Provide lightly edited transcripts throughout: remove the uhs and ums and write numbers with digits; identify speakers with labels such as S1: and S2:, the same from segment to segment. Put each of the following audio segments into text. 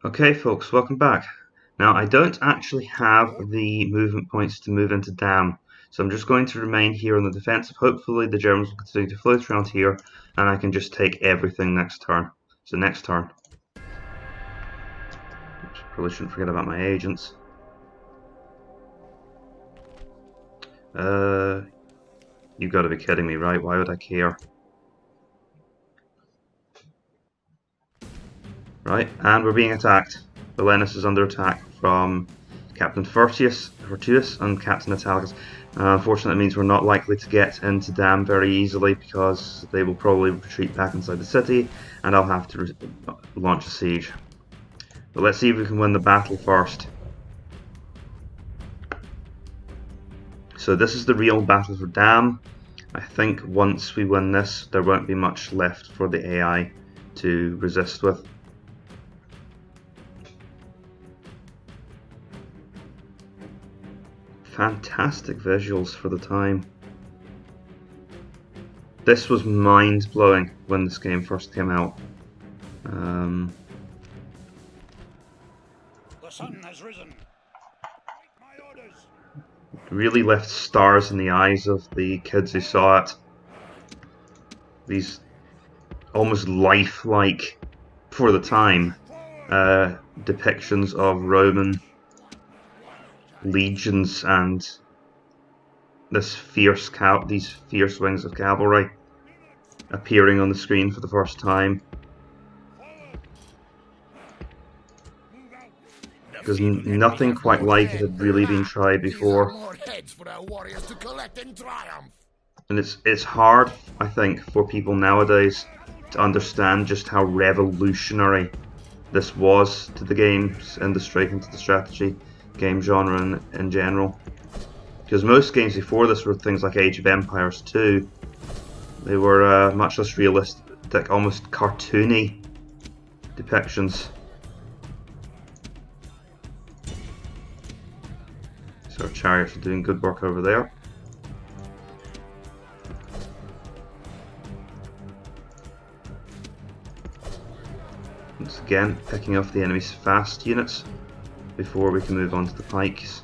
S1: Okay folks, welcome back. Now I don't actually have the movement points to move into Damme, so I'm just going to remain here on the defensive. Hopefully the Germans will continue to float around here and I can just take everything next turn. So next turn. Probably shouldn't forget about my agents. You've got to be kidding me, right? Why would I care? Right, and we're being attacked. Valenus is under attack from Captain Fortius and Captain Italicus. Unfortunately, it means we're not likely to get into Damme very easily because they will probably retreat back inside the city and I'll have to launch a siege. But let's see if we can win the battle first. So this is the real battle for Damme. I think once we win this, there won't be much left for the AI to resist with. Fantastic visuals for the time. This was mind-blowing when this game first came out.
S2: The sun has risen. My orders.
S1: Really left stars in the eyes of the kids who saw it. These almost lifelike, for the time, depictions of Roman legions and these fierce wings of cavalry appearing on the screen for the first time. Because nothing quite like it had really been tried before. And it's hard, I think, for people nowadays to understand just how revolutionary this was to the games industry and to the strategy game genre in general. Because most games before this were things like Age of Empires 2. They were much less realistic, almost cartoony depictions. So our chariots are doing good work over there. Once again, picking off the enemy's fast units before we can move on to the pikes.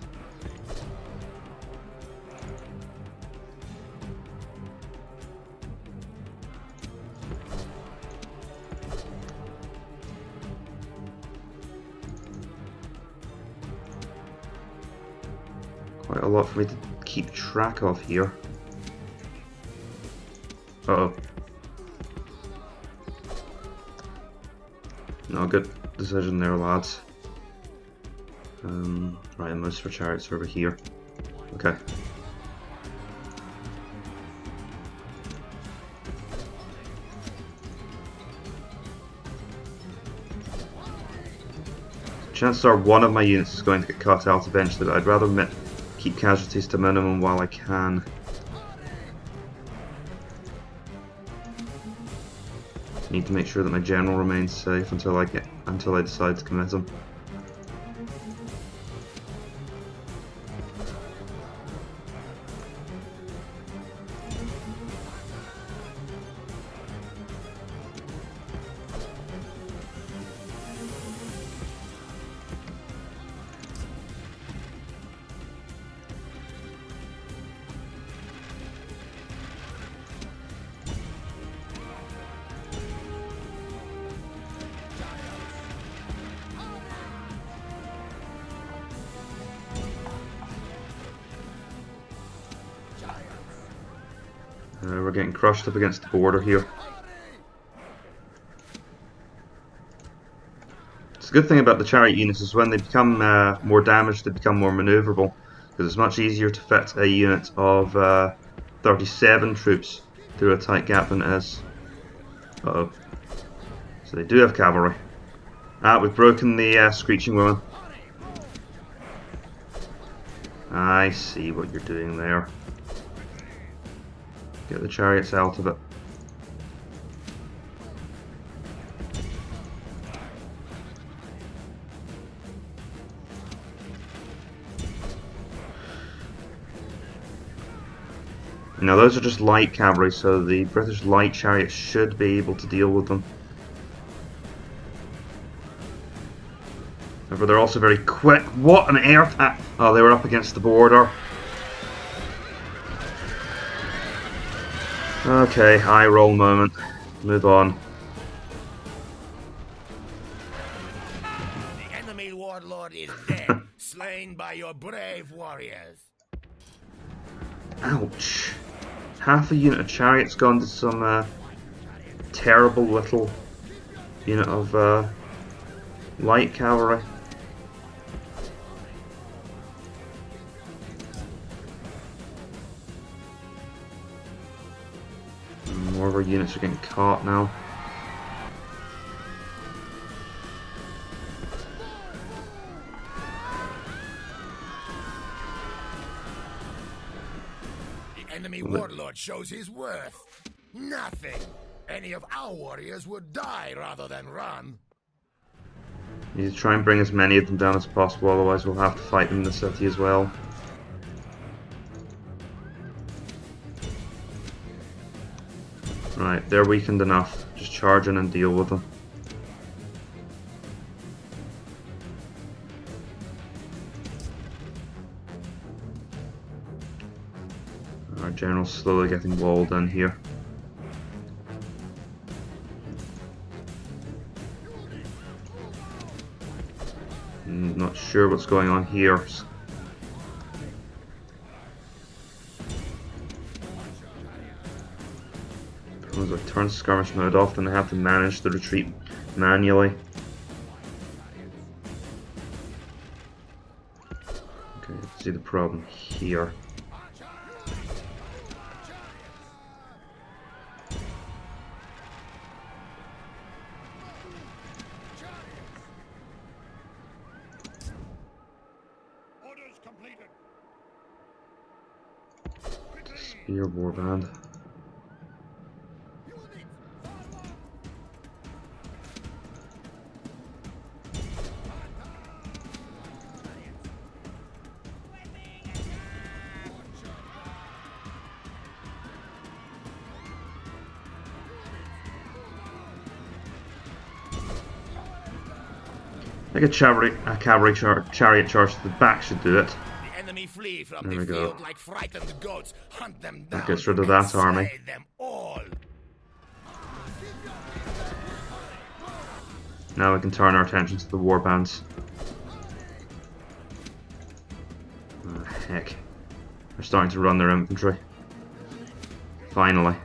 S1: Quite a lot for me to keep track of here. Uh-oh. No, good decision there, lads. Right, and most of our chariots are over here. Okay. Chances are one of my units is going to get cut out eventually, but I'd rather keep casualties to minimum while I can. Need to make sure that my general remains safe until I decide to commit him. We're getting crushed up against the border here. It's a good thing about the chariot units is when they become more damaged, they become more maneuverable, because it's much easier to fit a unit of 37 troops through a tight gap than it is. Uh-oh. So they do have cavalry. Ah, we've broken the Screeching Woman. I see what you're doing there. Get the chariots out of it. Now those are just light cavalry, so the British light chariots should be able to deal with them. However, they're also very quick. What an air attack! Oh, they were up against the border. Okay, eye roll moment. Move on.
S2: The enemy warlord is dead, slain by your brave warriors.
S1: Ouch. Half a unit of chariots gone to some terrible little unit of light cavalry. More of our units are getting caught now.
S2: The enemy warlord shows his worth. Nothing. Any of our warriors would die rather than run.
S1: Need to try and bring as many of them down as possible, otherwise we'll have to fight them in the city as well. Right, they're weakened enough. Just charge in and deal with them. Our general's slowly getting walled in here. Not sure what's going on here. As I turn skirmish mode off, then I have to manage the retreat manually. Okay, see the problem here.
S2: Orders completed.
S1: Spear warband. Like a chariot charge to the back should do it.
S2: The enemy flee from
S1: There
S2: the
S1: we go.
S2: field like frightened goats. Hunt them down.
S1: That gets rid of
S2: and
S1: that army.
S2: slay them all.
S1: Now we can turn our attention to the warbands. Oh, heck. They're starting to run their infantry. Finally.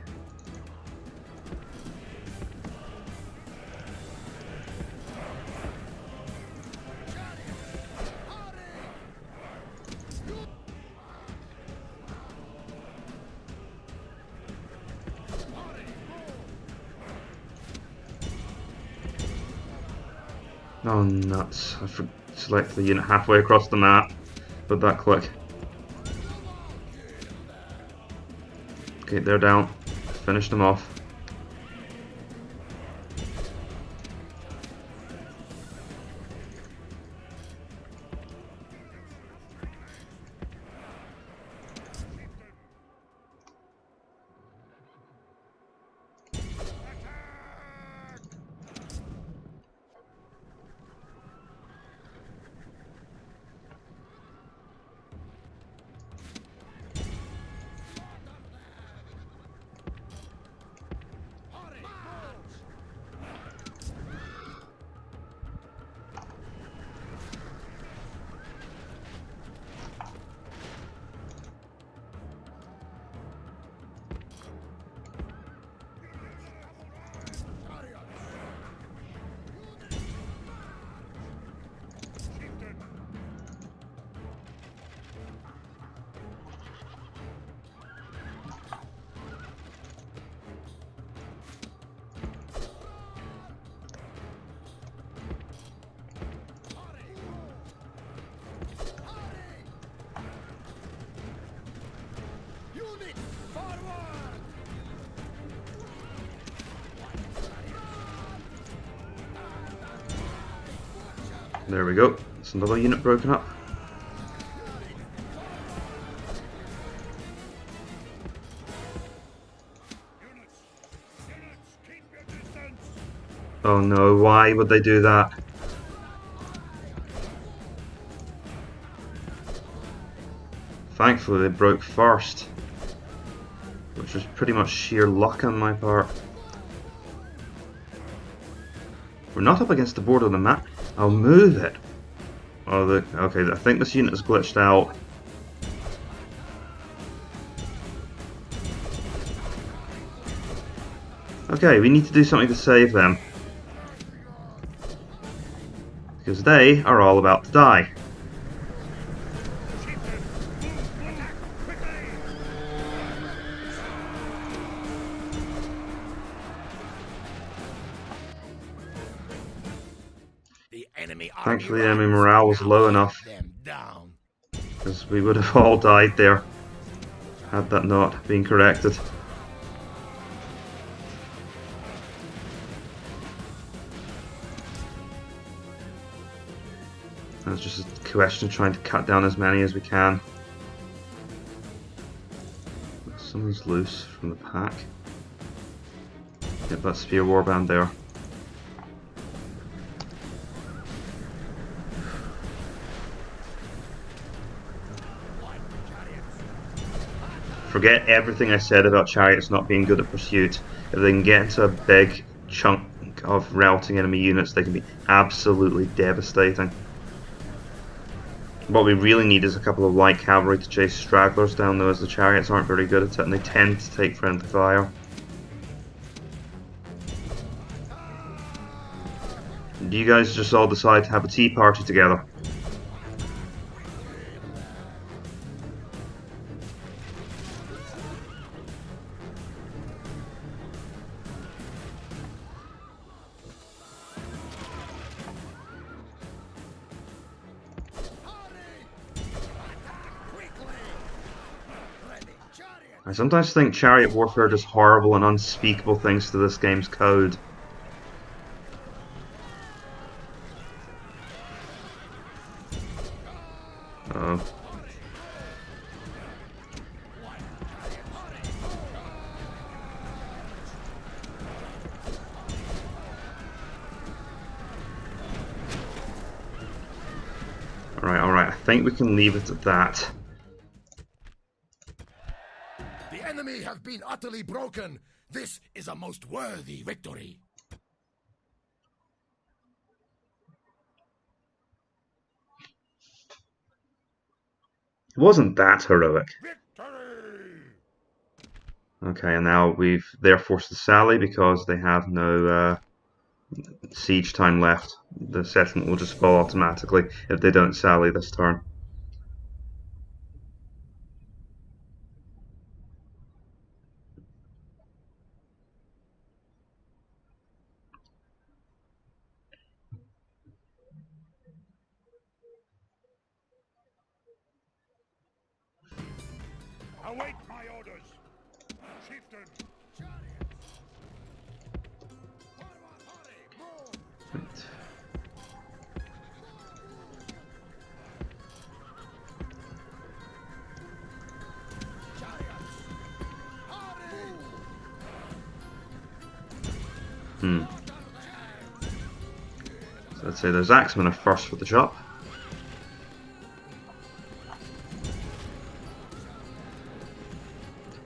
S1: Oh nuts, I selected the unit halfway across the map, but that quick. Okay, they're down. Finish them off. There we go. It's another unit broken up. Oh no, why would they do that? Thankfully they broke first, which was pretty much sheer luck on my part. We're not up against the border of the map. I'll move it. Oh, okay, I think this unit is glitched out. Okay, we need to do something to save them. Because they are all about to die. Thankfully, enemy morale was low enough, because we would have all died there had that not been corrected. It's just a question of trying to cut down as many as we can. Someone's loose from the pack. Get that spear warband there. Forget everything I said about Chariots not being good at pursuit. If they can get into a big chunk of routing enemy units, they can be absolutely devastating. What we really need is a couple of light cavalry to chase stragglers down, though, as the Chariots aren't very good at it and they tend to take friendly fire. You guys just all decide to have a tea party together. I sometimes think chariot warfare does horrible and unspeakable things to this game's code. Uh-oh. Alright, I think we can leave it at that.
S2: The enemy have been utterly broken. This is a most worthy victory.
S1: It wasn't that heroic.
S2: Victory!
S1: Okay, and now they're forced to sally because they have no siege time left. The settlement will just fall automatically if they don't sally this turn.
S2: Await my orders, chieftain.
S1: Right. So I'd say those axemen are first for the job.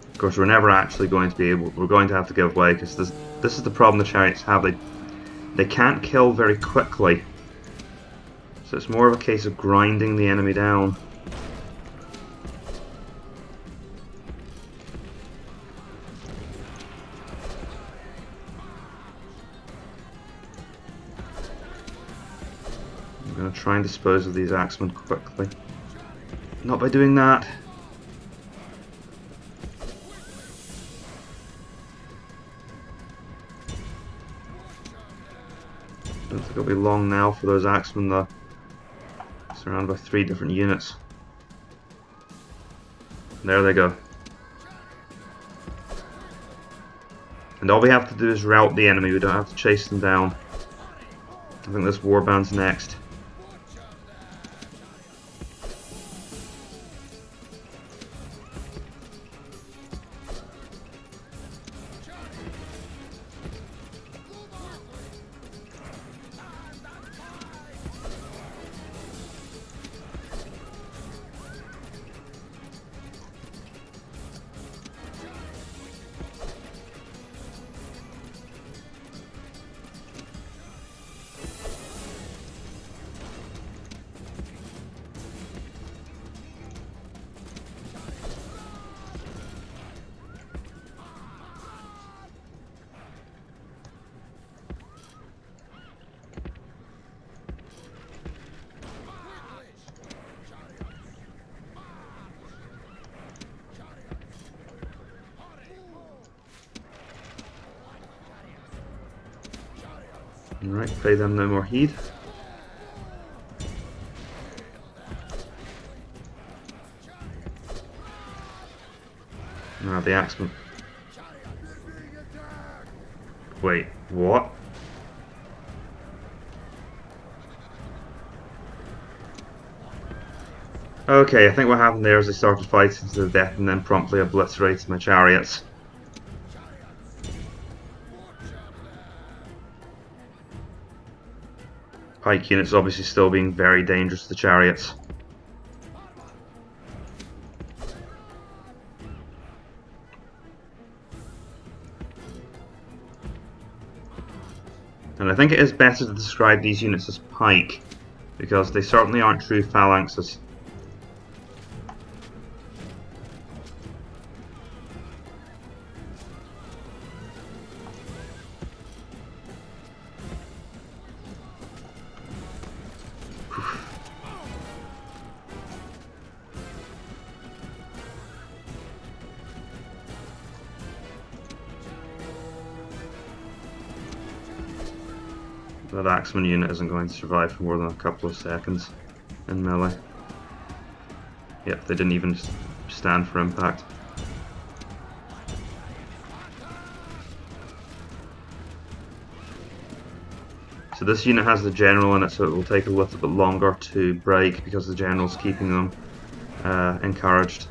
S1: Of course, we're never actually going to be able. We're going to have to give way because this is the problem the Chariots have. They can't kill very quickly, so it's more of a case of grinding the enemy down. I'm going to try and dispose of these axemen quickly. Not by doing that. Don't think it'll be long now for those axemen though. Surrounded by 3 different units. There they go. And all we have to do is rout the enemy, we don't have to chase them down. I think this warband's next. Alright, pay them no more heed. Ah, the axeman. Wait, what? Okay, I think what happened there is they started fighting to the death and then promptly obliterated my chariots. Pike units obviously still being very dangerous to the chariots. And I think it is better to describe these units as pike, because they certainly aren't true phalanxes. That axeman unit isn't going to survive for more than a couple of seconds in melee. Yep, they didn't even stand for impact. So this unit has the general in it, so it will take a little bit longer to break because the general's keeping them encouraged.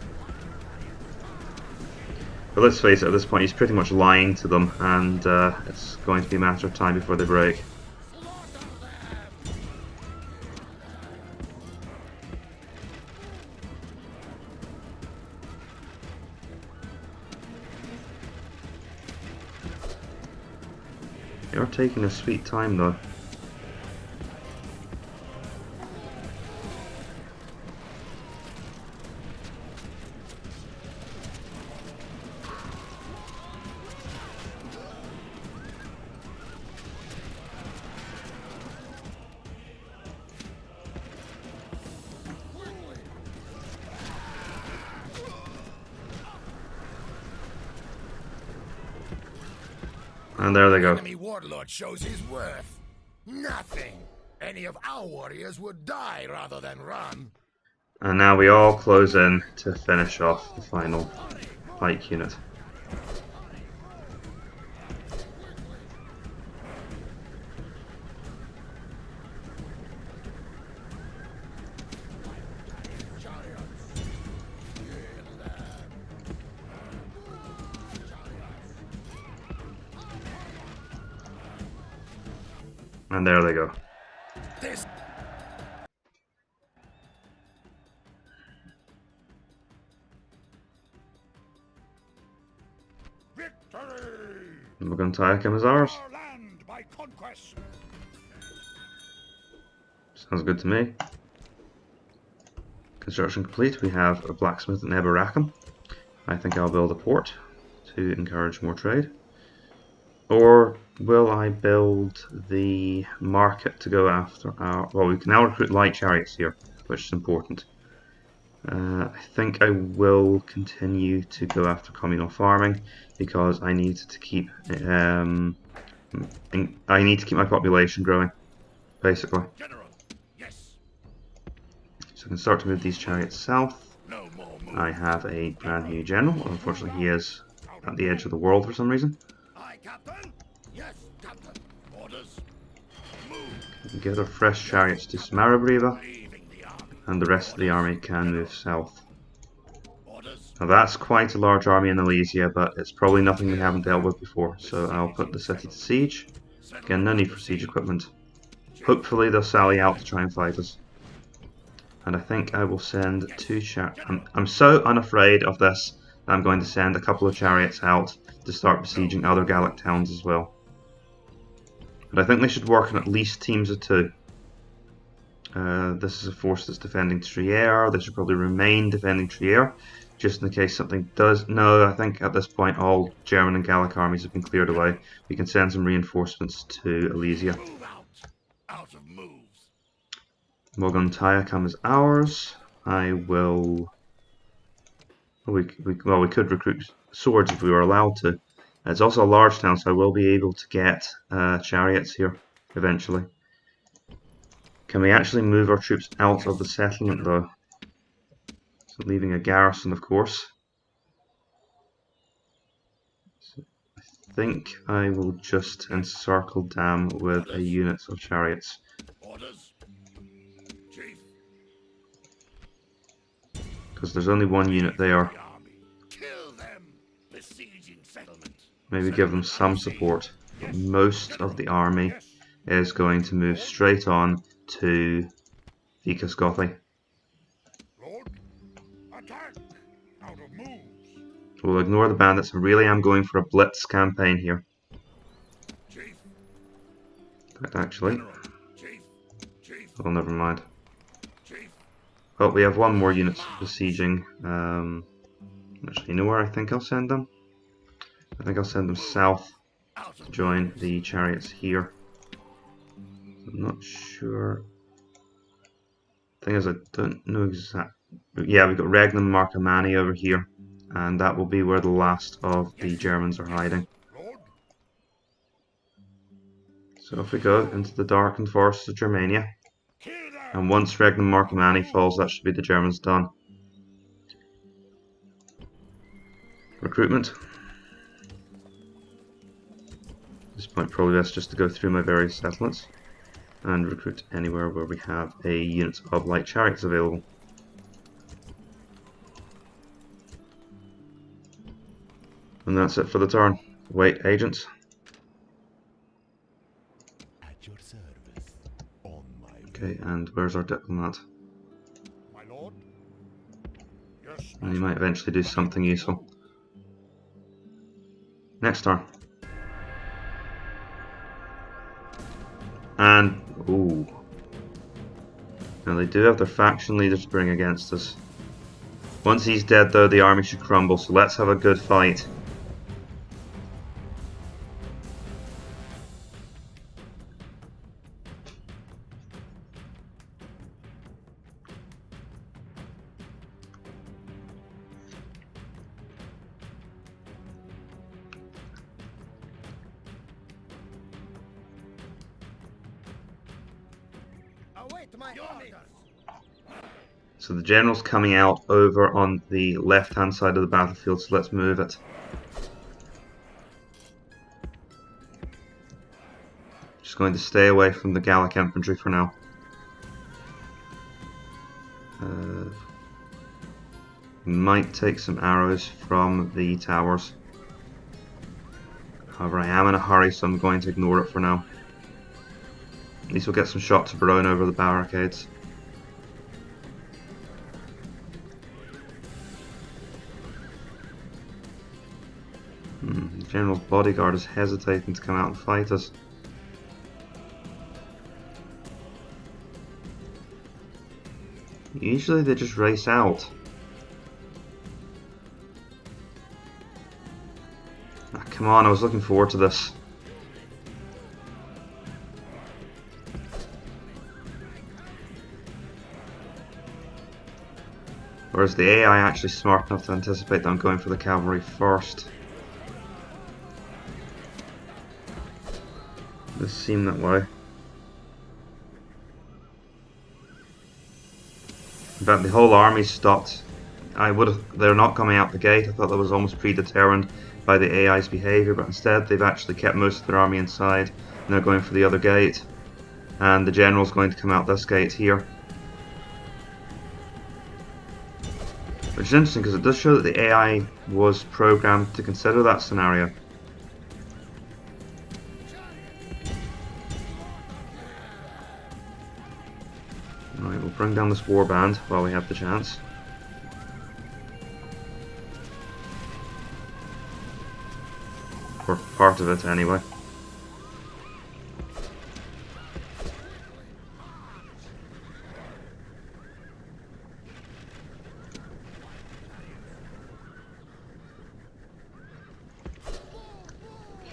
S1: But let's face it, at this point he's pretty much lying to them, and it's going to be a matter of time before they break. They are taking a sweet time though. And there they go.
S2: Enemy warlord shows his worth. Nothing. Any of our warriors would die rather than run.
S1: And now we all close in to finish off the final pike unit. And there they go.
S2: This victory!
S1: And we're going to attack him as ours.
S2: Our land by conquest.
S1: Sounds good to me. Construction complete. We have a blacksmith in Eberacum. I think I'll build a port to encourage more trade. Or will I build the market to go after our... Well, we can now recruit light chariots here, which is important. I think I will continue to go after communal farming because I need to keep my population growing, basically.
S2: General, yes.
S1: So I can start to move these chariots south.
S2: No more move.
S1: I have a brand new general. Unfortunately, he is at the edge of the world for some reason.
S2: Aye, Captain. Yes, Captain. Orders. Move.
S1: Get our fresh chariots to Smaragriva,
S2: Leaving the army.
S1: and the rest of the army can move south.
S2: Orders.
S1: Now that's quite a large army in Alesia, but it's probably nothing we haven't dealt with before, so I'll put the city to siege. Again, no need for siege equipment. Hopefully they'll sally out to try and fight us. And I think I will send two I'm so unafraid of this that I'm going to send a couple of chariots out to start besieging other Gallic towns as well. But I think they should work in at least teams of two. This is a force that's defending Trier. They should probably remain defending Trier, just in case something does... No, I think at this point all German and Gallic armies have been cleared away. We can send some reinforcements to Alesia.
S2: Move out. Out of moves.
S1: Mogontia comes ours. I will... Well, we could recruit swords if we were allowed to. It's also a large town, so I will be able to get chariots here. eventually. Can we actually move our troops out of the settlement though? So leaving a garrison, of course. So I think I will just encircle Damme with a unit of chariots.
S2: Orders, Chief.
S1: Because there's only one unit there.
S2: The army. Kill them. Besieging settlement.
S1: Maybe give them some support. But most of the army is going to move straight on to Vicus Gothi.
S2: Lord, attack. Out of moves.
S1: We'll ignore the bandits. I really am going for a blitz campaign here.
S2: Chief.
S1: But actually,
S2: Chief. Chief.
S1: oh, never mind.
S2: Chief.
S1: Oh, we have one more unit besieging. Actually, you know where I think I'll send them? I think I'll send them south to join the chariots here. I'm not sure. Thing is, I don't know exactly. Yeah, we've got Regnum Marcomanni over here, and that will be where the last of the Germans are hiding. So if we go into the darkened forests of Germania, and once Regnum Marcomanni falls, that should be the Germans done. Recruitment. At this point, probably best just to go through my various settlements and recruit anywhere where we have a unit of light chariots available. And that's it for the turn. Wait, agents.
S3: At your service. On my
S1: Okay, and where's our diplomat?
S2: My lord. Yes.
S1: And he might eventually do something useful. Next turn. And, ooh. Now they do have their faction leader to bring against us. Once he's dead though, the army should crumble, so let's have a good fight.
S2: Await my orders.
S1: So the general's coming out over on the left-hand side of the battlefield, so let's move it. Just going to stay away from the Gallic infantry for now. Might take some arrows from the towers. However, I am in a hurry, so I'm going to ignore it for now. At least we'll get some shots of Barone over the barricades. The general's bodyguard is hesitating to come out and fight us. Usually they just race out. Ah, come on, I was looking forward to this. Whereas the AI actually smart enough to anticipate that I'm going for the cavalry first. Does seem that way. In fact, the whole army stopped. They're not coming out the gate. I thought that was almost predetermined by the AI's behaviour, but instead they've actually kept most of their army inside, and they're going for the other gate. And the general's going to come out this gate here. Which is interesting because it does show that the AI was programmed to consider that scenario. Alright, we'll bring down this warband while we have the chance. Or part of it anyway.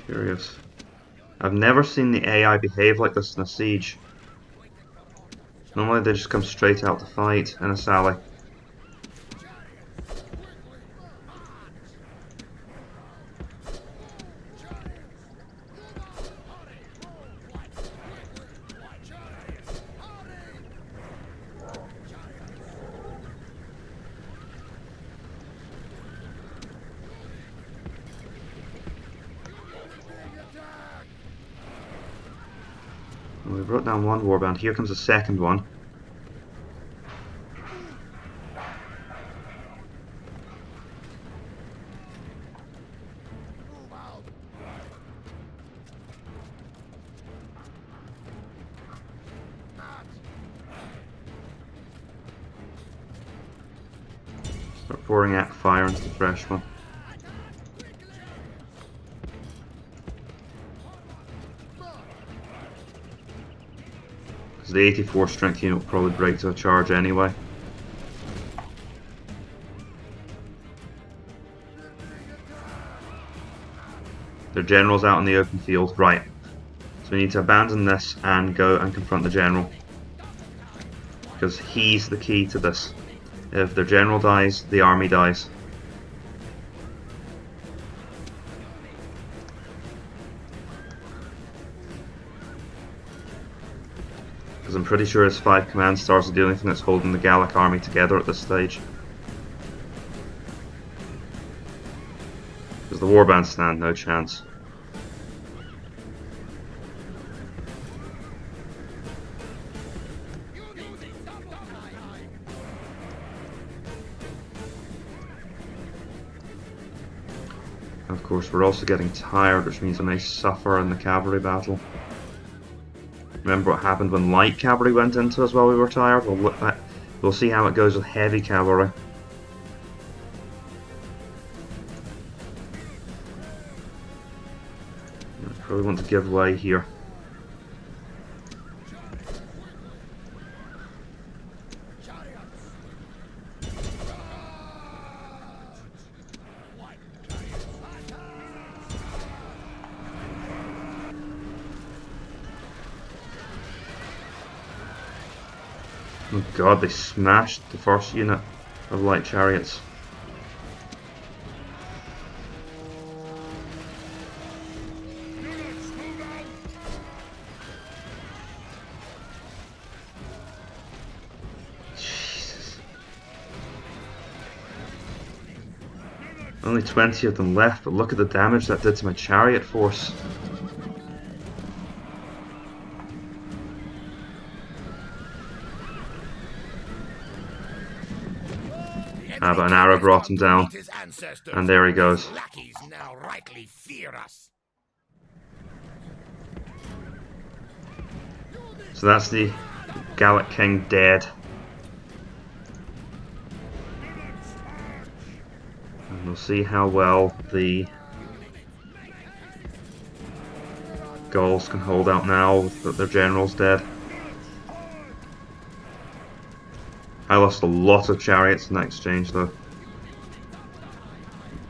S1: Curious. I've never seen the AI behave like this in a siege. Normally they just come straight out to fight in a sally. brought down one warband. Here comes the second one. Start pouring out fire into the fresh one. Because the 84 strength unit will probably break to a charge anyway. Their general's out in the open field. Right. So we need to abandon this and go and confront the general. Because he's the key to this. If their general dies, the army dies. Because I'm pretty sure his 5 command stars are the only thing that's holding the Gallic army together at this stage. Because the warbands stand no chance. Of course, we're also getting tired, which means I may suffer in the cavalry battle. Remember what happened when light cavalry went into us while we were tired? We'll see how it goes with heavy cavalry. I probably want to give way here. Oh god, they smashed the first unit of light chariots. Jesus. Only 20 of them left, but look at the damage that did to my chariot force. But an arrow brought him down, and there he goes.
S2: Now rightly fear us.
S1: So that's the Gallic king dead. And we'll see how well the Gauls can hold out now with their general's dead. I lost a lot of chariots in that exchange though.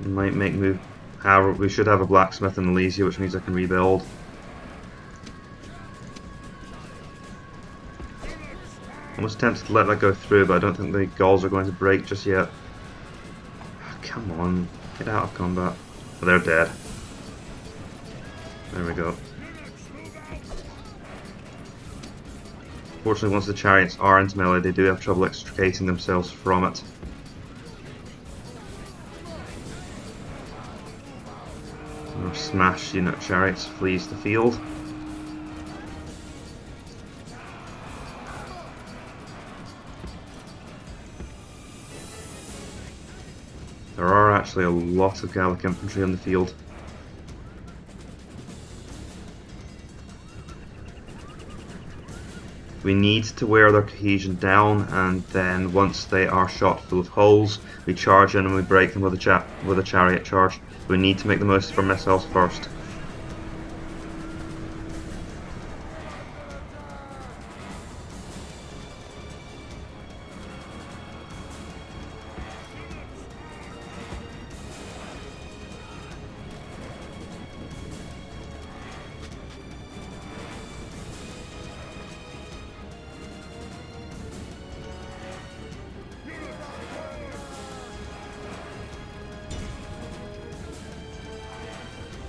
S1: We might make move. However, we should have a blacksmith in Alesia, which means I can rebuild. Almost tempted to let that go through, but I don't think the Gauls are going to break just yet. Oh, come on, get out of combat. Oh, they're dead. There we go. Fortunately, once the chariots are into melee, they do have trouble extricating themselves from it. Our smash unit chariots flees the field. There are actually a lot of Gallic infantry in the field. We need to wear their cohesion down, and then once they are shot full of holes, we charge in and we break them with a chariot charge. We need to make the most of our missiles first.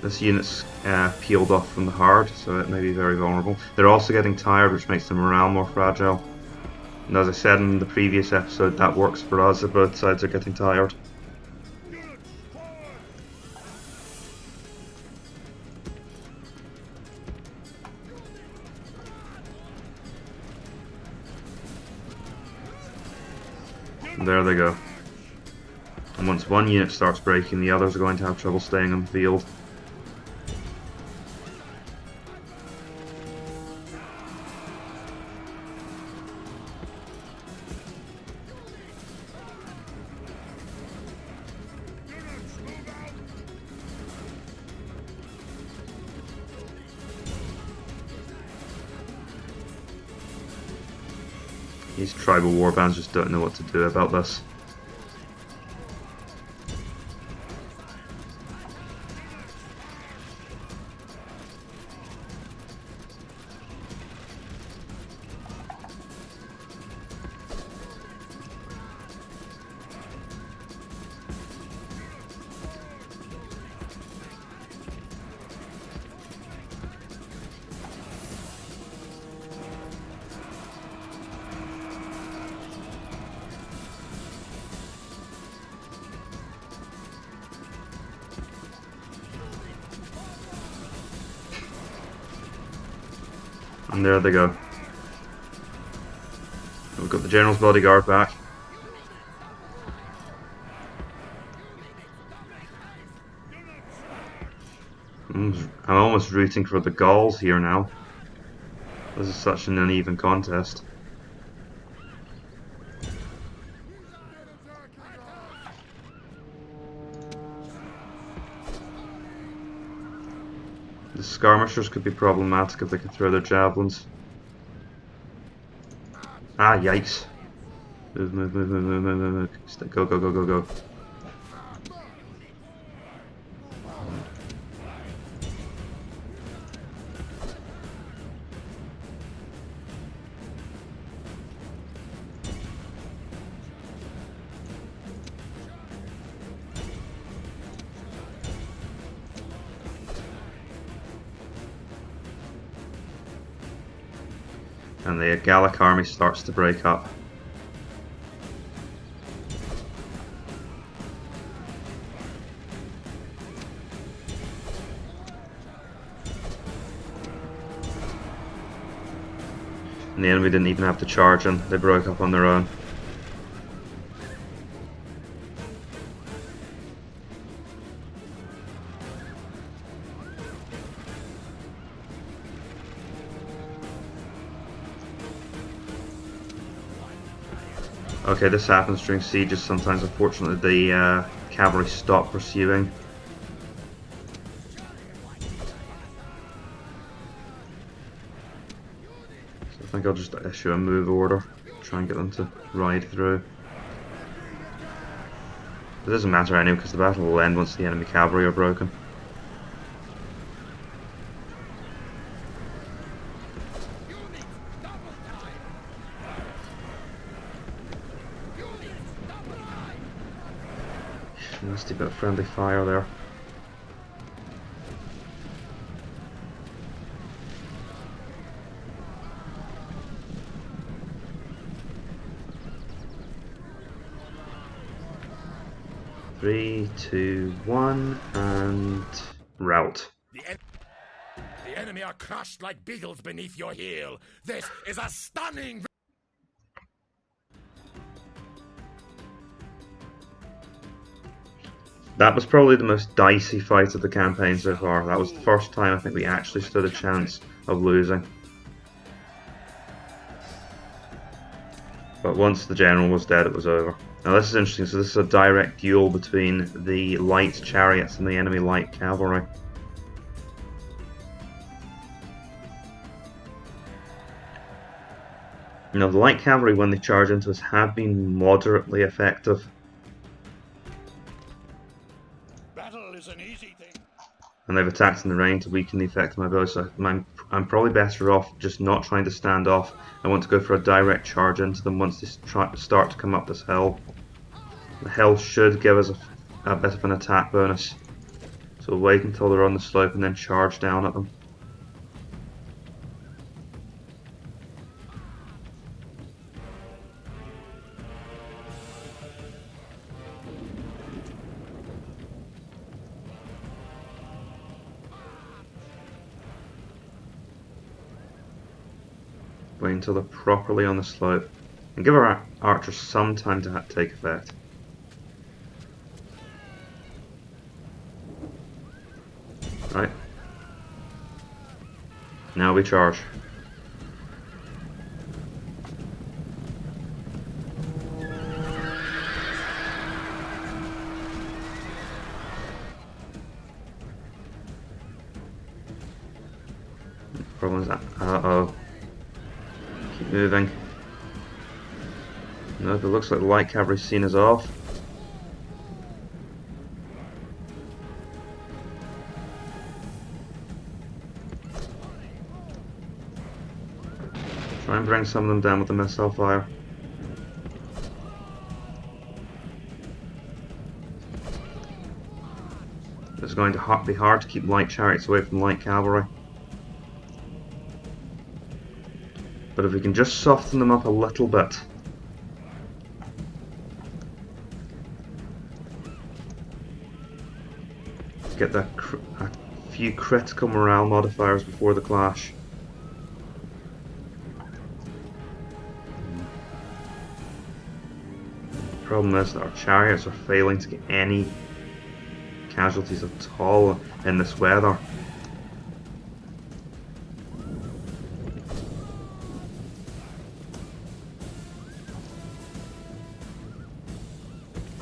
S1: This unit's peeled off from the hard, so it may be very vulnerable. They're also getting tired, which makes their morale more fragile. And as I said in the previous episode, that works for us if both sides are getting tired. There they go. And once one unit starts breaking, the others are going to have trouble staying on the field. These tribal warbands just don't know what to do about this. And there they go. We've got the General's bodyguard back. I'm almost rooting for the Gauls here now. This is such an uneven contest. The skirmishers could be problematic if they can throw their javelins. Ah, yikes. Move, move, move, move, move, move, move, move. Go, go, go, go, go. And the Gallic army starts to break up. And the enemy didn't even have to charge in, they broke up on their own. Okay, this happens during sieges sometimes. Unfortunately, the cavalry stop pursuing. So I think I'll just issue a move order, try and get them to ride through. It doesn't matter anyway, because the battle will end once the enemy cavalry are broken. Nasty bit of friendly fire there. Three, two, one, and rout.
S2: The enemy are crushed like beagles beneath your heel. This is a stunning.
S1: That was probably the most dicey fight of the campaign so far. That was the first time I think we actually stood a chance of losing. But once the general was dead, it was over. Now this is interesting, so this is a direct duel between the light chariots and the enemy light cavalry. You know, the light cavalry, when they charge into us, have been moderately effective.
S2: Battle is an easy thing.
S1: And they've attacked in the rain to weaken the effect of my bow, so I'm probably better off just not trying to stand off. I want to go for a direct charge into them once they start to come up this hill. The hill should give us a bit of an attack bonus, so we'll wait until they're on the slope and then charge down at them. Wait until they're properly on the slope. And give our archers some time to take effect. Right. Now we charge. Problem is that. Uh-oh. Keep moving. No, it looks like the light cavalry scene is off. Try and bring some of them down with the missile fire. It's going to be hard to keep light chariots away from light cavalry. But if we can just soften them up a little bit. Get a few critical morale modifiers before the clash. The problem is that our chariots are failing to get any casualties at all in this weather.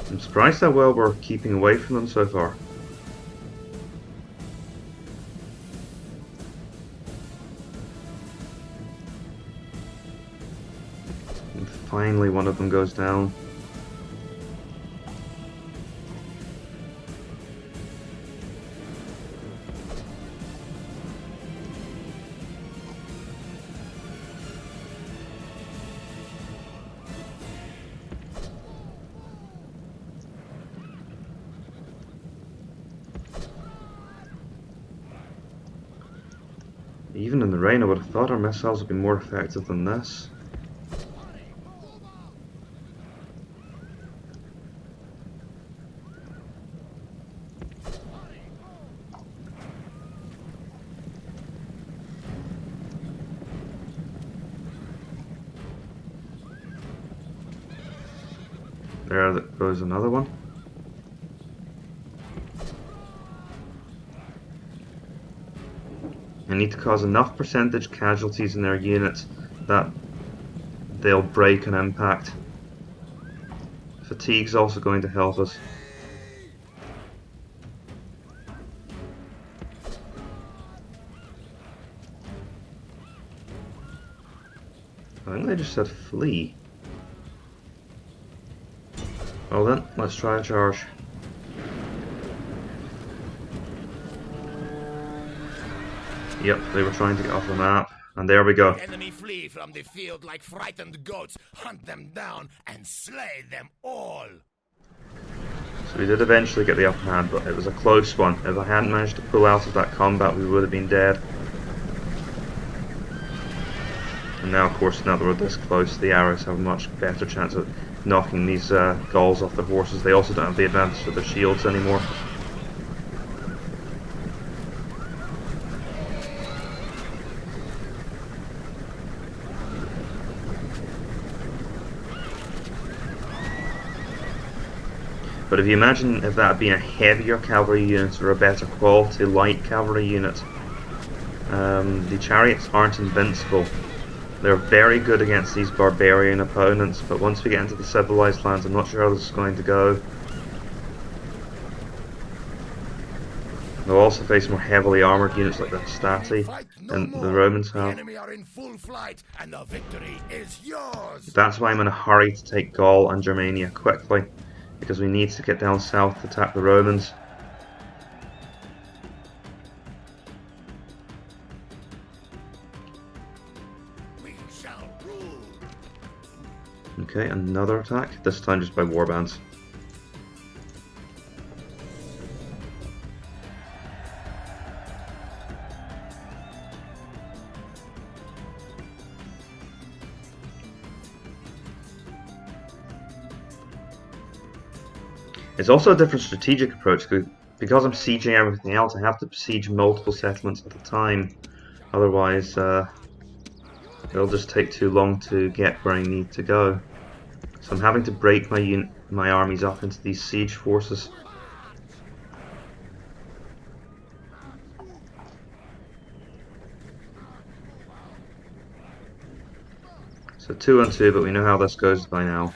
S1: I'm surprised how well we're keeping away from them so far. And finally one of them goes down. Even in the rain, I would have thought our missiles would be more effective than this. There goes another one. I need to cause enough percentage casualties in their units that they'll break an impact. Fatigue's also going to help us. I think they just said flee. Well then, let's try a charge. Yep, they were trying to get off the map, and there we go.
S2: The enemy flee from the field like frightened goats. Hunt them down and slay them all.
S1: So we did eventually get the upper hand, but it was a close one. If I hadn't managed to pull out of that combat, we would have been dead. And now, of course, now that we're this close, the arrows have a much better chance of knocking these Gauls off their horses. They also don't have the advantage of their shields anymore. But if you imagine if that had been a heavier cavalry unit or a better quality light cavalry unit, the chariots aren't invincible. They're very good against these barbarian opponents, but once we get into the civilized lands, I'm not sure how this is going to go. They'll also face more heavily armoured units like the Stati and the Romans have.
S2: The enemy are in full flight, and the victory is yours.
S1: That's why I'm in a hurry to take Gaul and Germania quickly, because we need to get down south to attack the Romans.
S2: We shall rule.
S1: Okay, another attack, this time just by warbands. It's also a different strategic approach, because I'm sieging everything else, I have to besiege multiple settlements at a time, otherwise It'll just take too long to get where I need to go. So I'm having to break my armies up into these siege forces. So 2 on 2, but we know how this goes by now.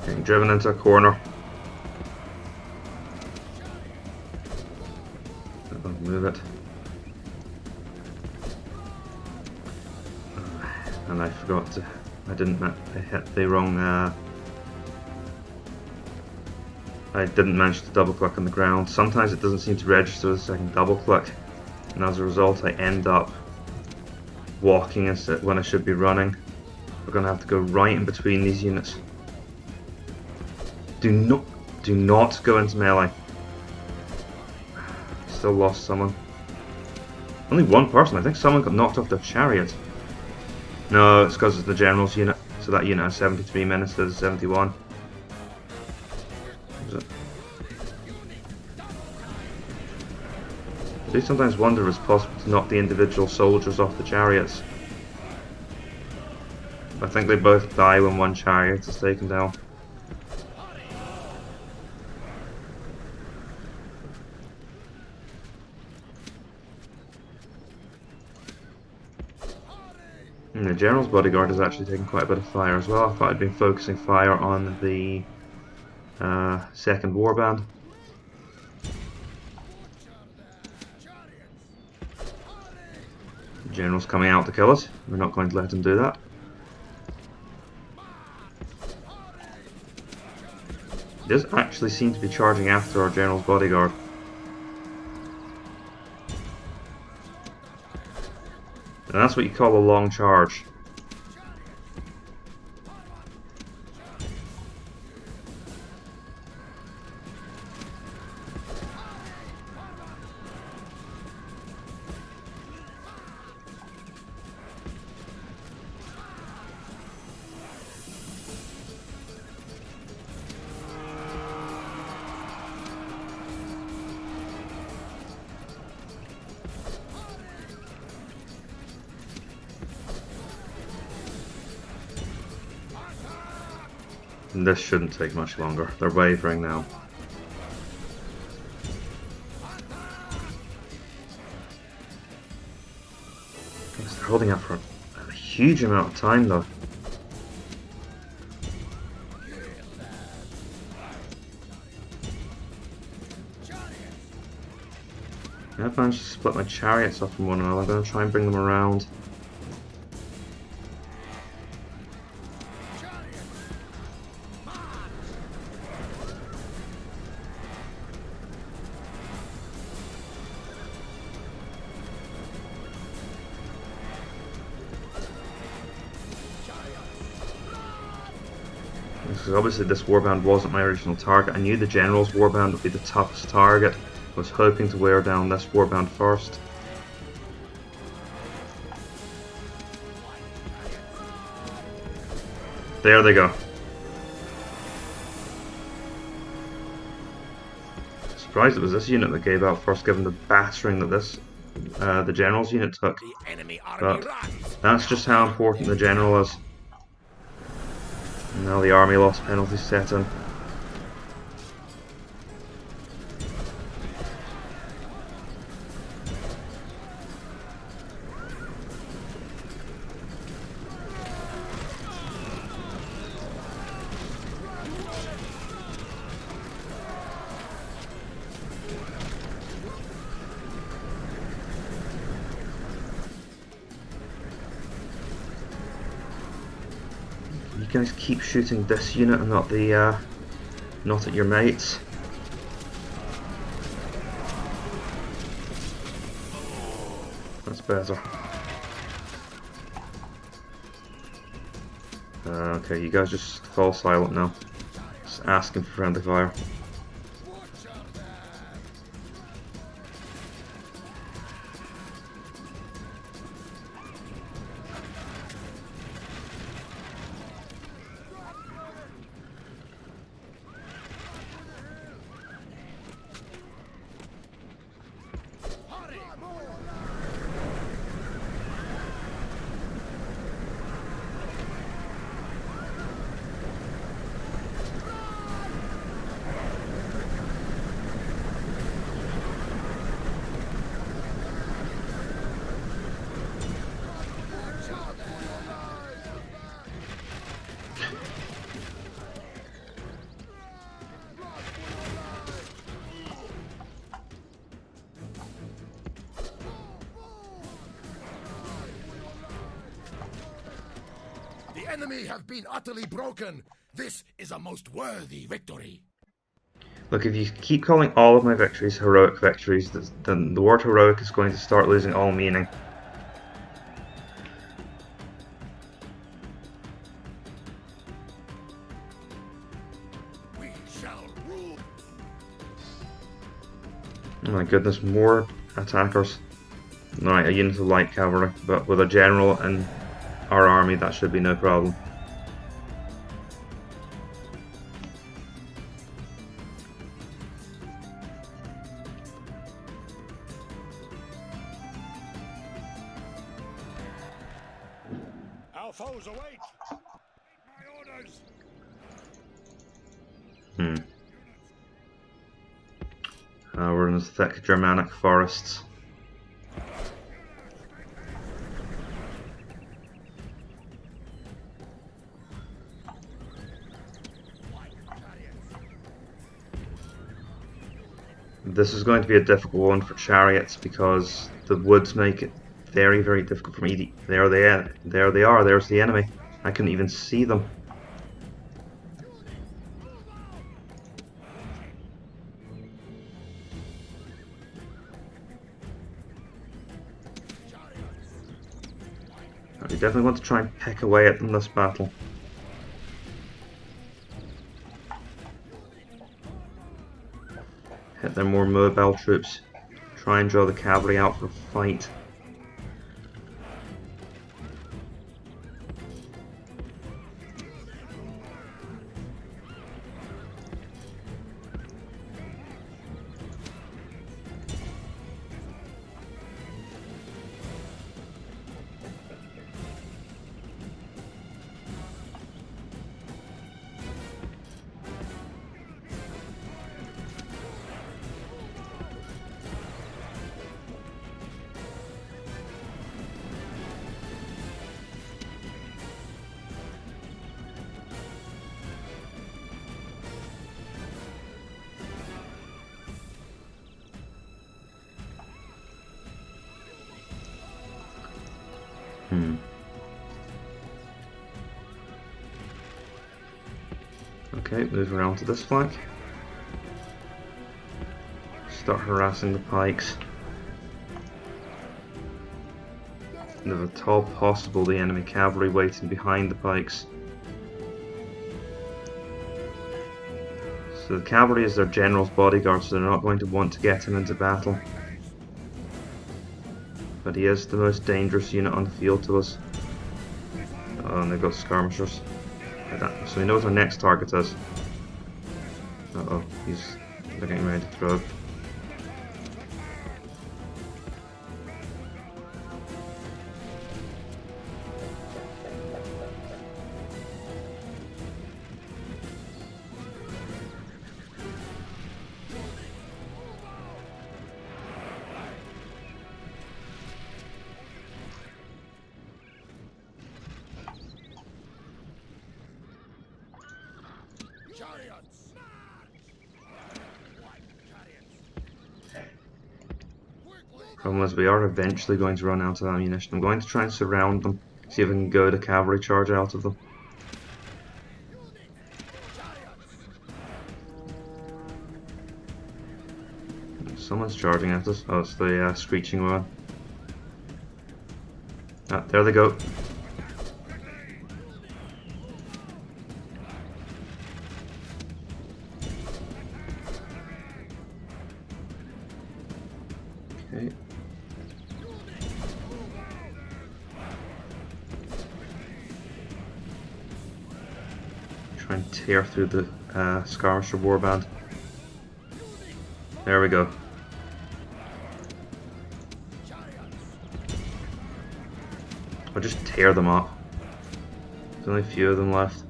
S1: Getting driven into a corner. I'll move it. And I forgot to. I hit the wrong. I didn't manage to double click on the ground. Sometimes it doesn't seem to register the second double click, and as a result, I end up walking when I should be running. We're going to have to go right in between these units. Do not go into melee. Still lost someone. Only one person. I think someone got knocked off their chariot. No, it's because it's the general's unit. So that unit has 73 men instead of 71. I do sometimes wonder if it's possible to knock the individual soldiers off the chariots. I think they both die when one chariot is taken down. And the general's bodyguard is actually taking quite a bit of fire as well. I thought I'd been focusing fire on the second warband. The general's coming out to kill us. We're not going to let him do that. He does actually seem to be charging after our general's bodyguard. And that's what you call a long charge. And this shouldn't take much longer. They're wavering now. They're holding up for huge amount of time though. I've managed to split my chariots off from one another. I'm going to try and bring them around. Because obviously this warband wasn't my original target. I knew the general's warband would be the toughest target. I was hoping to wear down this warband first. There they go. Surprised it was this unit that gave out first, given the battering that this the general's unit took. But that's just how important the general is. And now the army loss penalty set in. You guys keep shooting this unit and not the not at your mates. That's better. Okay, you guys just fall silent now. Just asking for friendly fire.
S2: The enemy have been utterly broken. This is a most worthy victory.
S1: Look, if you keep calling all of my victories heroic victories, then the word heroic is going to start losing all meaning.
S2: We shall rule.
S1: Oh my goodness, more attackers. Right, a unit of light cavalry, but with a general in our army, that should be no problem.
S2: Our foes await. My orders.
S1: We're in the thick Germanic forests. This is going to be a difficult one for chariots because the woods make it very, very difficult for me to... There they are. There's the enemy. I couldn't even see them. We definitely want to try and pick away at them this battle. Hit their more mobile troops. Try and draw the cavalry out for a fight. Okay, move around to this flank. Start harassing the pikes. And if at all possible, the enemy cavalry waiting behind the pikes. So the cavalry is their general's bodyguard, so they're not going to want to get him into battle. But he is the most dangerous unit on the field to us. Oh, and they've got skirmishers. So he knows our next target is. Uh-oh, they're getting ready to throw.
S2: Chariots!
S1: Problem is, we are eventually going to run out of ammunition. I'm going to try and surround them, see if I can go to cavalry charge out of them. Someone's charging at us. Oh, it's the screeching one. Ah, there they go. Okay. Try and tear through the skirmisher warband. There we go. I'll just tear them up. There's only a few of them left.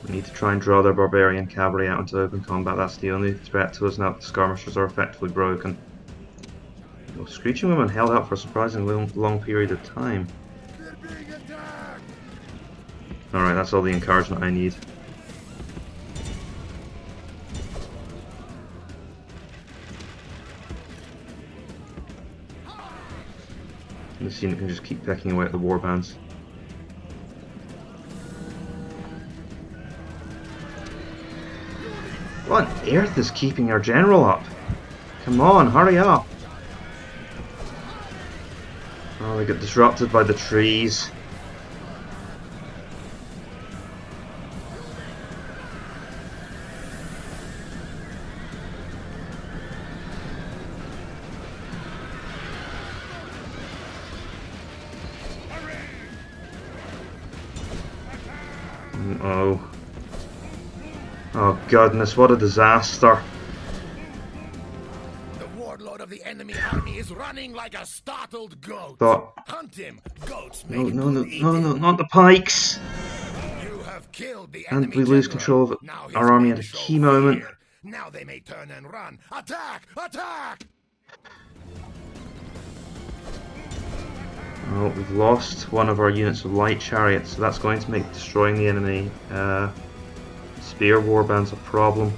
S1: We need to try and draw their barbarian cavalry out into open combat. That's the only threat to us now that the skirmishers are effectively broken. Oh, Screeching Woman held out for a surprisingly long period of time. Alright, that's all the encouragement I need. This unit can just keep pecking away at the warbands. What on earth is keeping our general up? Come on, hurry up! Oh, they get disrupted by the trees. Oh. Oh goodness, what a disaster.
S2: The warlord of the enemy army is running like a startled goat. Hunt him, goats.
S1: No, not the pikes.
S2: You have killed the
S1: And
S2: enemy
S1: we lose
S2: general.
S1: control of
S2: Now his
S1: our army at
S2: men
S1: a
S2: show
S1: key moment.
S2: fear. Now they may turn and run. Attack! Attack!
S1: Oh, we've lost one of our units of light chariots, so that's going to make destroying the enemy spear warbands a problem.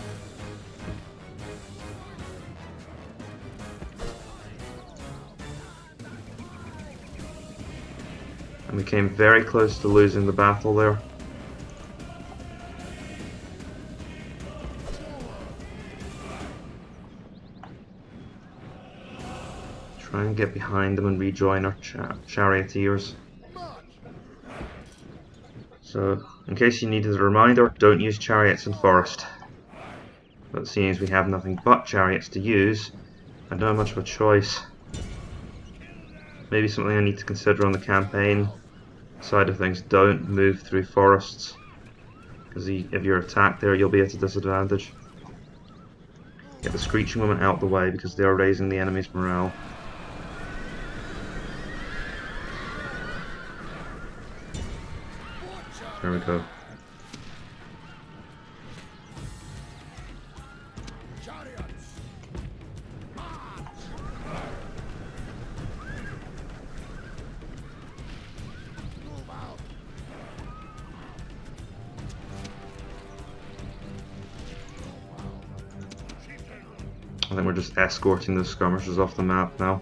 S1: And we came very close to losing the battle there. Try and get behind them and rejoin our charioteers. So, in case you needed a reminder, don't use chariots in forest. But seeing as we have nothing but chariots to use, I don't have much of a choice. Maybe something I need to consider on the campaign side of things. Don't move through forests, because if you're attacked there, you'll be at a disadvantage. Get the Screeching Woman out the way, because they are raising the enemy's morale. There we go. I think we're just escorting those skirmishers off the map now.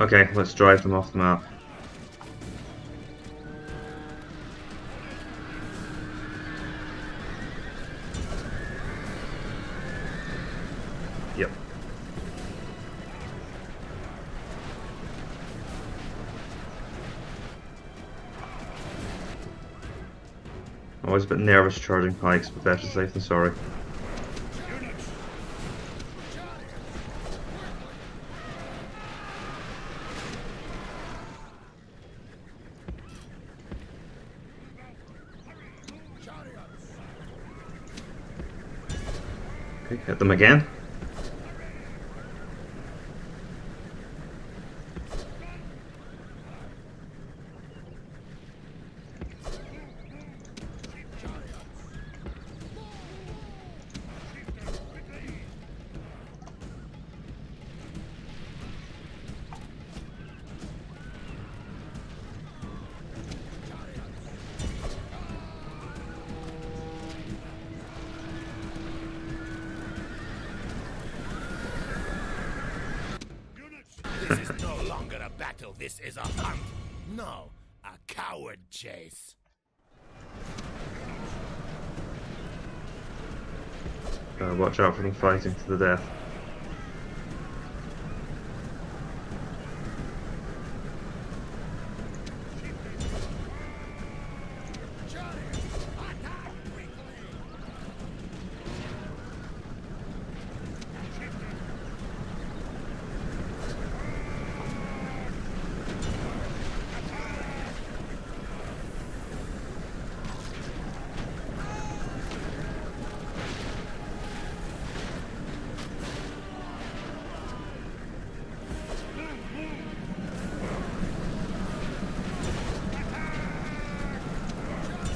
S1: Okay, let's drive them off the map. Yep. Always a bit nervous charging pikes, but better safe than sorry. Okay, hit them again.
S2: This is no longer a battle, this is a hunt. No, a coward chase.
S1: Watch out for them fighting to the death.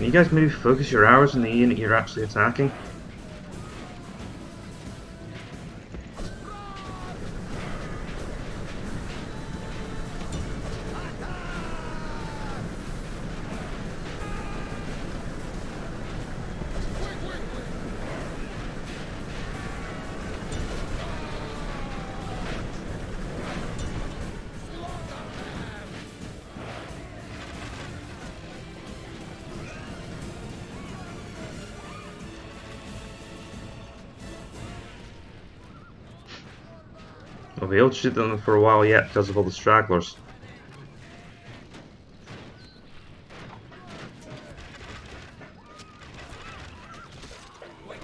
S1: Can you guys maybe focus your arrows on the unit you're actually attacking? I'll be able to shoot them for a while yet because of all the stragglers.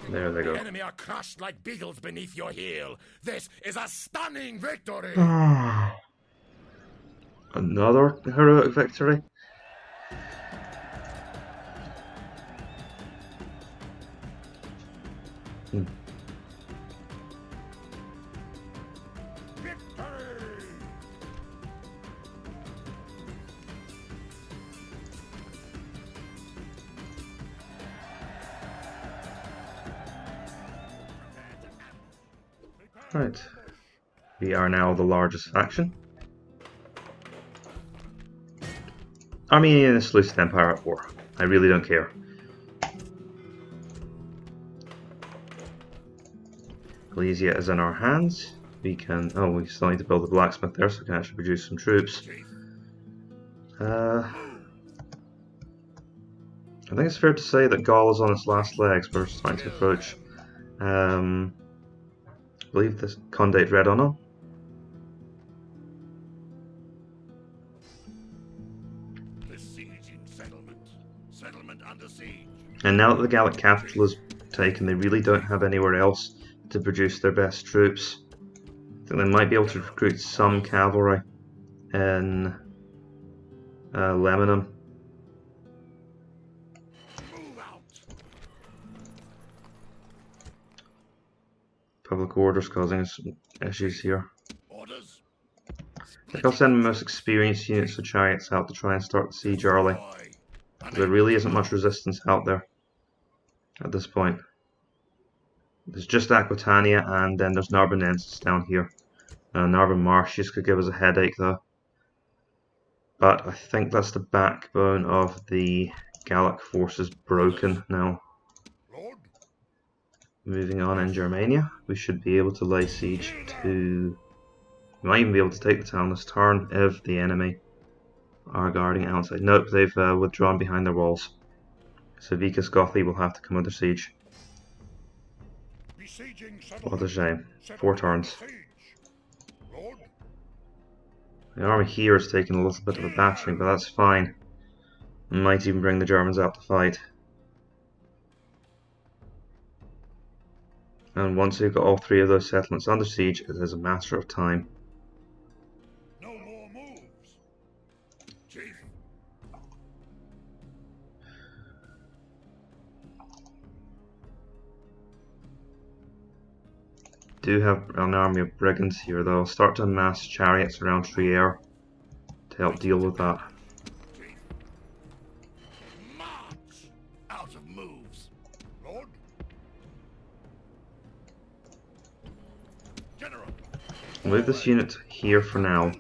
S1: There they go.
S2: The enemy are crushed like beagles beneath your heel. This is a stunning victory.
S1: Another heroic victory. Right. We are now the largest faction. Armenia and Seleucid Empire at war. I really don't care. Alesia is in our hands. We can... oh, we still need to build a blacksmith there so we can actually produce some troops. I think it's fair to say that Gaul is on its last legs. We're starting to approach... I believe this Condate Red on. And now that the Gallic capital is taken, they really don't have anywhere else to produce their best troops. I think they might be able to recruit some cavalry in Lebanon. Public orders causing us issues here. I think I'll send my most experienced units of chariots out to try and start the siege early. There really isn't much resistance out there at this point. There's just Aquitania and then there's Narbonensis down here. Narbonne Marshes could give us a headache though. But I think that's the backbone of the Gallic forces broken now. Moving on in Germania, we should be able to lay siege to... we might even be able to take the town this turn if the enemy are guarding it outside. Nope, they've withdrawn behind their walls. So Vicus Gothi will have to come under siege. What a shame. 4 turns. The army here is taking a little bit of a battering, but that's fine. Might even bring the Germans out to fight. And once we've got all 3 of those settlements under siege, it is a matter of time.
S2: No more moves. Chief.
S1: Do have an army of brigands here though. I'll start to amass chariots around Trier to help deal with that.
S2: March. Out of moves. Lord. General.
S1: I'll move this unit here for now.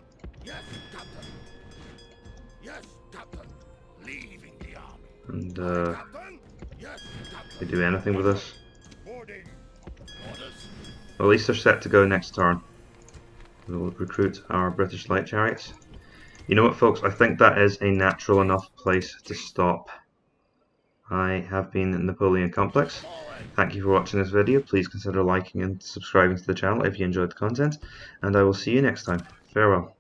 S2: Yes, Captain. Yes, Captain. Leaving the army.
S1: And
S2: Captain. Yes,
S1: if
S2: Captain.
S1: they do anything with this.
S2: Boarding. Orders.
S1: Well, at least they're set to go next turn. We'll recruit our British light chariots. You know what, folks? I think that is a natural enough place to stop. I have been Napoleon Complex. Thank you for watching this video. Please consider liking and subscribing to the channel if you enjoyed the content. And I will see you next time. Farewell.